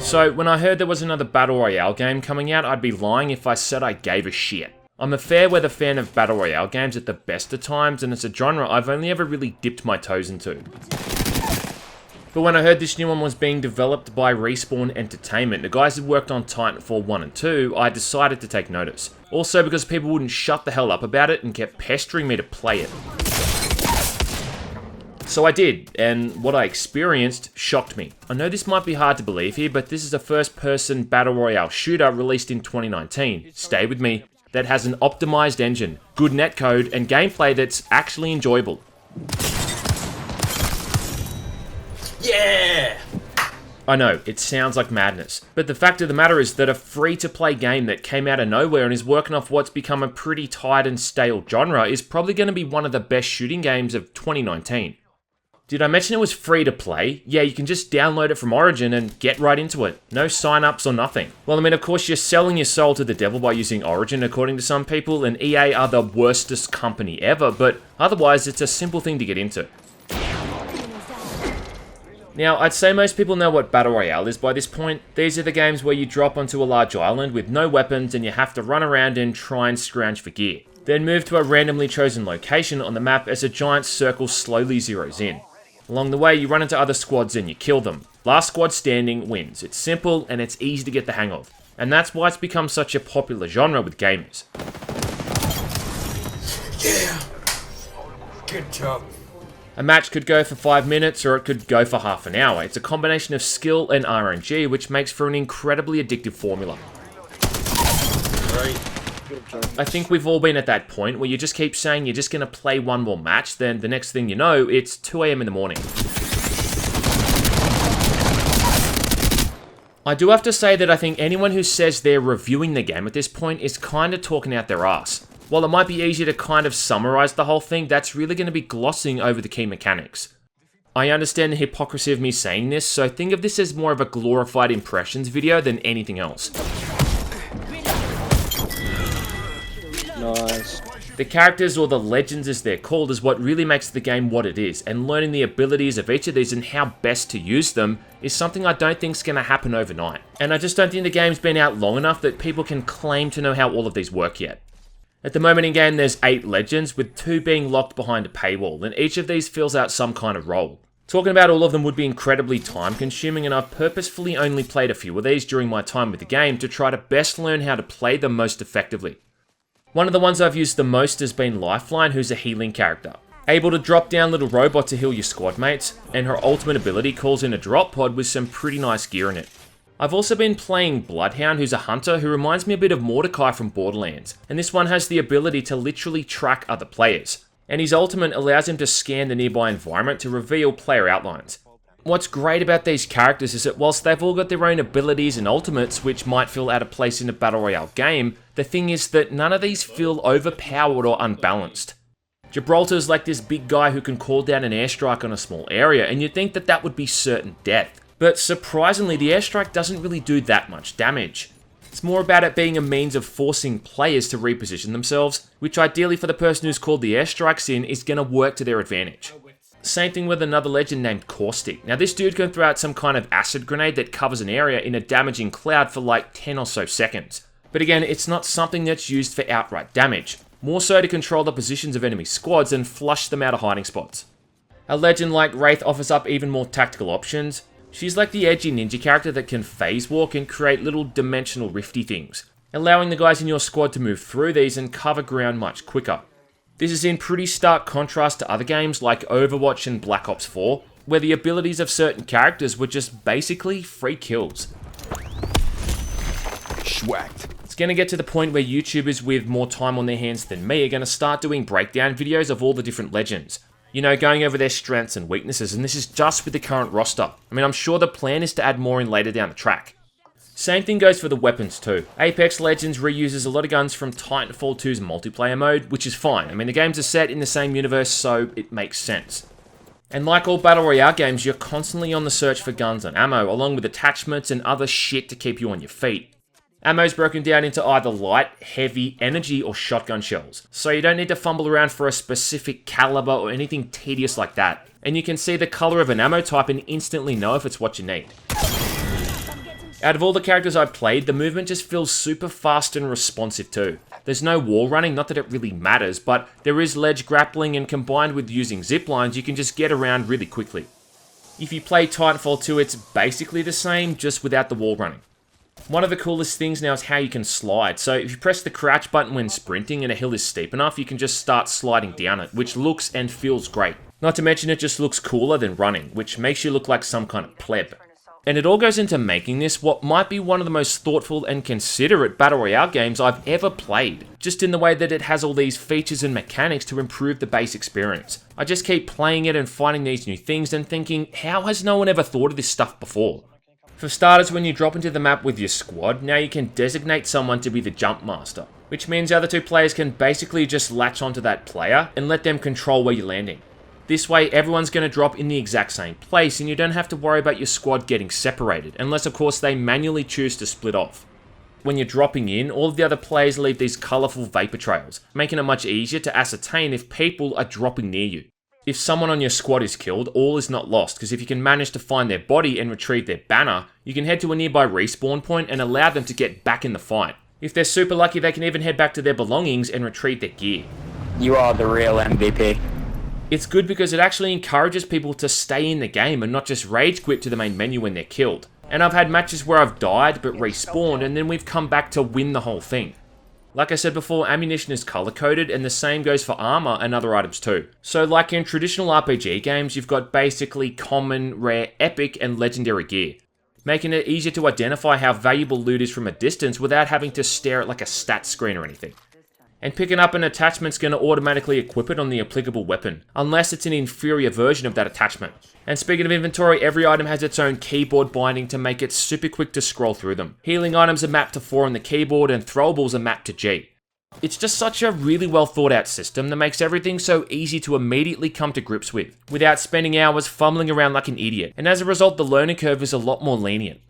So when I heard there was another Battle Royale game coming out, I'd be lying if I said I gave a shit. I'm a fair weather fan of Battle Royale games at the best of times, and it's a genre I've only ever really dipped my toes into. But when I heard this new one was being developed by Respawn Entertainment, the guys who worked on Titanfall 1 and 2, I decided to take notice. Also because people wouldn't shut the hell up about it and kept pestering me to play it. So I did, and what I experienced shocked me. I know this might be hard to believe here, but this is a first-person Battle Royale shooter released in 2019. Stay with me. That has an optimized engine, good netcode, and gameplay that's actually enjoyable. Yeah! I know, it sounds like madness, but the fact of the matter is that a free-to-play game that came out of nowhere and is working off what's become a pretty tired and stale genre is probably going to be one of the best shooting games of 2019. Did I mention it was free to play? Yeah, you can just download it from Origin and get right into it. No sign-ups or nothing. Well, I mean, of course, you're selling your soul to the devil by using Origin, according to some people, and EA are the worstest company ever, but otherwise, it's a simple thing to get into. Now, I'd say most people know what Battle Royale is by this point. These are the games where you drop onto a large island with no weapons and you have to run around and try and scrounge for gear. Then move to a randomly chosen location on the map as a giant circle slowly zeroes in. Along the way, you run into other squads and you kill them. Last squad standing wins. It's simple and it's easy to get the hang of. And that's why it's become such a popular genre with gamers. Yeah! Good job. A match could go for 5 minutes or it could go for half an hour. It's a combination of skill and RNG, which makes for an incredibly addictive formula. Right. I think we've all been at that point where you just keep saying you're just going to play one more match, then the next thing you know, it's 2 AM in the morning. I do have to say that I think anyone who says they're reviewing the game at this point is kind of talking out their ass. While it might be easier to kind of summarize the whole thing, that's really going to be glossing over the key mechanics. I understand the hypocrisy of me saying this, so think of this as more of a glorified impressions video than anything else. Nice. The characters, or the legends as they're called, is what really makes the game what it is, and learning the abilities of each of these and how best to use them is something I don't think is going to happen overnight. And I just don't think the game's been out long enough that people can claim to know how all of these work yet. At the moment in game, there's 8 legends, with 2 being locked behind a paywall, and each of these fills out some kind of role. Talking about all of them would be incredibly time consuming, and I've purposefully only played a few of these during my time with the game to try to best learn how to play them most effectively. One of the ones I've used the most has been LIFELINE, who's a healing character. Able to drop down little robot to heal your squad mates, and her ultimate ability calls in a drop pod with some pretty nice gear in it. I've also been playing BLOODHOUND, who's a hunter who reminds me a bit of Mordecai from Borderlands, and this one has the ability to literally track other players, and his ultimate allows him to scan the nearby environment to reveal player outlines. What's great about these characters is that whilst they've all got their own abilities and ultimates which might feel out of place in a Battle Royale game, the thing is that none of these feel overpowered or unbalanced. Gibraltar's like this big guy who can call down an airstrike on a small area, and you'd think that that would be certain death. But surprisingly, the airstrike doesn't really do that much damage. It's more about it being a means of forcing players to reposition themselves, which ideally for the person who's called the airstrikes in is going to work to their advantage. Same thing with another legend named CAUSTIC. Now this dude can throw out some kind of acid grenade that covers an area in a damaging cloud for like 10 or so seconds. But again, it's not something that's used for outright damage, more so to control the positions of enemy squads and flush them out of hiding spots. A legend like WRAITH offers up even more tactical options. She's like the edgy ninja character that can phase walk and create little dimensional rifty things, allowing the guys in your squad to move through these and cover ground much quicker. This is in pretty stark contrast to other games like Overwatch and Black Ops 4, where the abilities of certain characters were just basically free kills. Schwacked. It's going to get to the point where YouTubers with more time on their hands than me are going to start doing breakdown videos of all the different legends. You know, going over their strengths and weaknesses, and this is just with the current roster. I mean, I'm sure the plan is to add more in later down the track. Same thing goes for the weapons too. Apex Legends reuses a lot of guns from Titanfall 2's multiplayer mode, which is fine. I mean, the games are set in the same universe, so it makes sense. And like all Battle Royale games, you're constantly on the search for guns and ammo, along with attachments and other shit to keep you on your feet. Ammo's broken down into either light, heavy, energy, or shotgun shells, so you don't need to fumble around for a specific caliber or anything tedious like that. And you can see the color of an ammo type and instantly know if it's what you need. Out of all the characters I've played, the movement just feels super fast and responsive too. There's no wall running, not that it really matters, but there is ledge grappling, and combined with using zip lines, you can just get around really quickly. If you play Titanfall 2, it's basically the same, just without the wall running. One of the coolest things now is how you can slide. So if you press the crouch button when sprinting and a hill is steep enough, you can just start sliding down it, which looks and feels great. Not to mention it just looks cooler than running, which makes you look like some kind of pleb. And it all goes into making this what might be one of the most thoughtful and considerate Battle Royale games I've ever played, just in the way that it has all these features and mechanics to improve the base experience. I just keep playing it and finding these new things and thinking, how has no one ever thought of this stuff before? For starters, when you drop into the map with your squad, now you can designate someone to be the jump master, which means the other two players can basically just latch onto that player and let them control where you're landing. This way, everyone's going to drop in the exact same place, and you don't have to worry about your squad getting separated, unless of course they manually choose to split off. When you're dropping in, all of the other players leave these colourful vapor trails, making it much easier to ascertain if people are dropping near you. If someone on your squad is killed, all is not lost, because if you can manage to find their body and retrieve their banner, you can head to a nearby respawn point and allow them to get back in the fight. If they're super lucky, they can even head back to their belongings and retrieve their gear. You are the real MVP. It's good because it actually encourages people to stay in the game and not just rage quit to the main menu when they're killed. And I've had matches where I've died but respawned, and then we've come back to win the whole thing. Like I said before, ammunition is color coded, and the same goes for armor and other items too. So like in traditional RPG games, you've got basically common, rare, epic, and legendary gear, making it easier to identify how valuable loot is from a distance without having to stare at like a stat screen or anything. And picking up an attachment's going to automatically equip it on the applicable weapon, unless it's an inferior version of that attachment. And speaking of inventory, every item has its own keyboard binding to make it super quick to scroll through them. Healing items are mapped to 4 on the keyboard, and throwables are mapped to G. It's just such a really well thought out system that makes everything so easy to immediately come to grips with, without spending hours fumbling around like an idiot, and as a result the learning curve is a lot more lenient.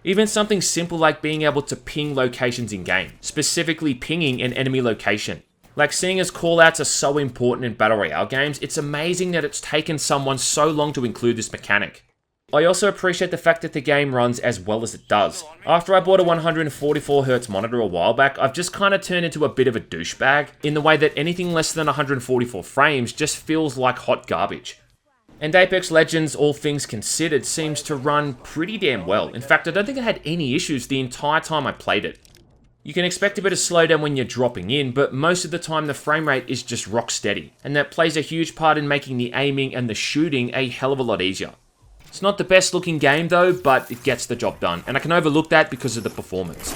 Even something simple like being able to ping locations in game, specifically pinging an enemy location. Like, seeing as callouts are so important in Battle Royale games, it's amazing that it's taken someone so long to include this mechanic. I also appreciate the fact that the game runs as well as it does. After I bought a 144Hz monitor a while back, I've just kind of turned into a bit of a douchebag, in the way that anything less than 144 frames just feels like hot garbage. And Apex Legends, all things considered, seems to run pretty damn well. In fact, I don't think it had any issues the entire time I played it. You can expect a bit of slowdown when you're dropping in, but most of the time the frame rate is just rock steady, and that plays a huge part in making the aiming and the shooting a hell of a lot easier. It's not the best looking game though, but it gets the job done, and I can overlook that because of the performance.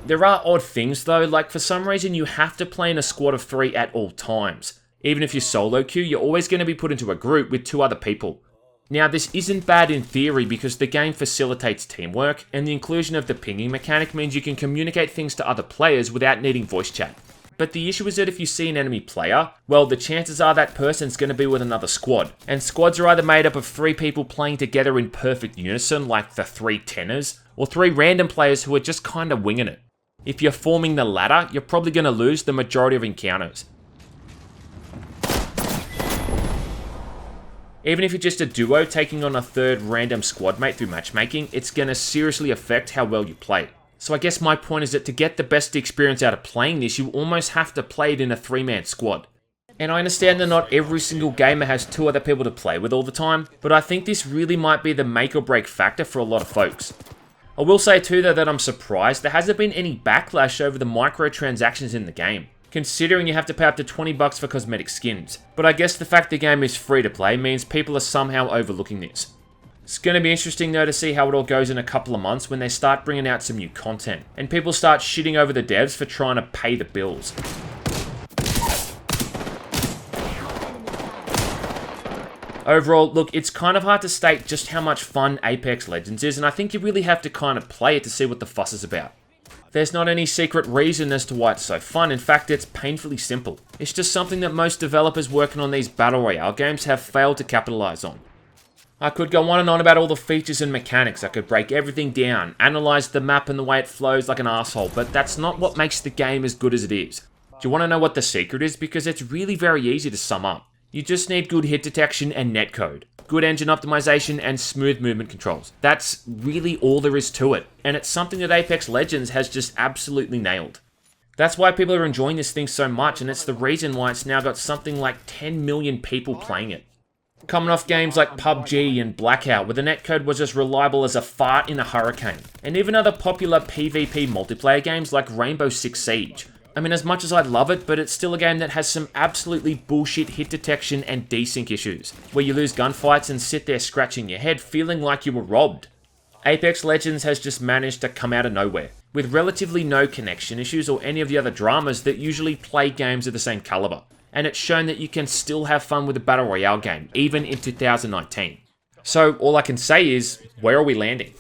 There are odd things though, like for some reason you have to play in a squad of 3 at all times. Even if you solo queue, you're always going to be put into a group with 2 other people. Now, this isn't bad in theory because the game facilitates teamwork, and the inclusion of the pinging mechanic means you can communicate things to other players without needing voice chat. But the issue is that if you see an enemy player, well, the chances are that person's going to be with another squad. And squads are either made up of 3 people playing together in perfect unison, like the 3 tenors, or 3 random players who are just kind of winging it. If you're forming the latter, you're probably going to lose the majority of encounters. Even if you're just a duo taking on a 3rd random squad mate through matchmaking, it's going to seriously affect how well you play. So I guess my point is that to get the best experience out of playing this, you almost have to play it in a 3-man squad. And I understand that not every single gamer has 2 other people to play with all the time, but I think this really might be the make or break factor for a lot of folks. I will say too though that I'm surprised there hasn't been any backlash over the microtransactions in the game, considering you have to pay up to $20 for cosmetic skins. But I guess the fact the game is free to play means people are somehow overlooking this. It's going to be interesting though to see how it all goes in a couple of months when they start bringing out some new content, and people start shitting over the devs for trying to pay the bills. Overall, look, it's kind of hard to state just how much fun Apex Legends is, and I think you really have to kind of play it to see what the fuss is about. There's not any secret reason as to why it's so fun. In fact, it's painfully simple. It's just something that most developers working on these Battle Royale games have failed to capitalize on. I could go on and on about all the features and mechanics. I could break everything down, analyze the map and the way it flows like an asshole, but that's not what makes the game as good as it is. Do you want to know what the secret is? Because it's really very easy to sum up. You just need good hit detection and netcode. good engine optimization, and smooth movement controls. That's really all there is to it, and it's something that Apex Legends has just absolutely nailed. That's why people are enjoying this thing so much, and it's the reason why it's now got something like 10 million people playing it. Coming off games like PUBG and Blackout, where the netcode was as reliable as a fart in a hurricane, and even other popular PvP multiplayer games like Rainbow Six Siege. I mean, as much as I love it, but it's still a game that has some absolutely bullshit hit detection and desync issues, where you lose gunfights and sit there scratching your head feeling like you were robbed. Apex Legends has just managed to come out of nowhere, with relatively no connection issues or any of the other dramas that usually plague games of the same caliber. And it's shown that you can still have fun with a Battle Royale game, even in 2019. So all I can say is, where are we landing?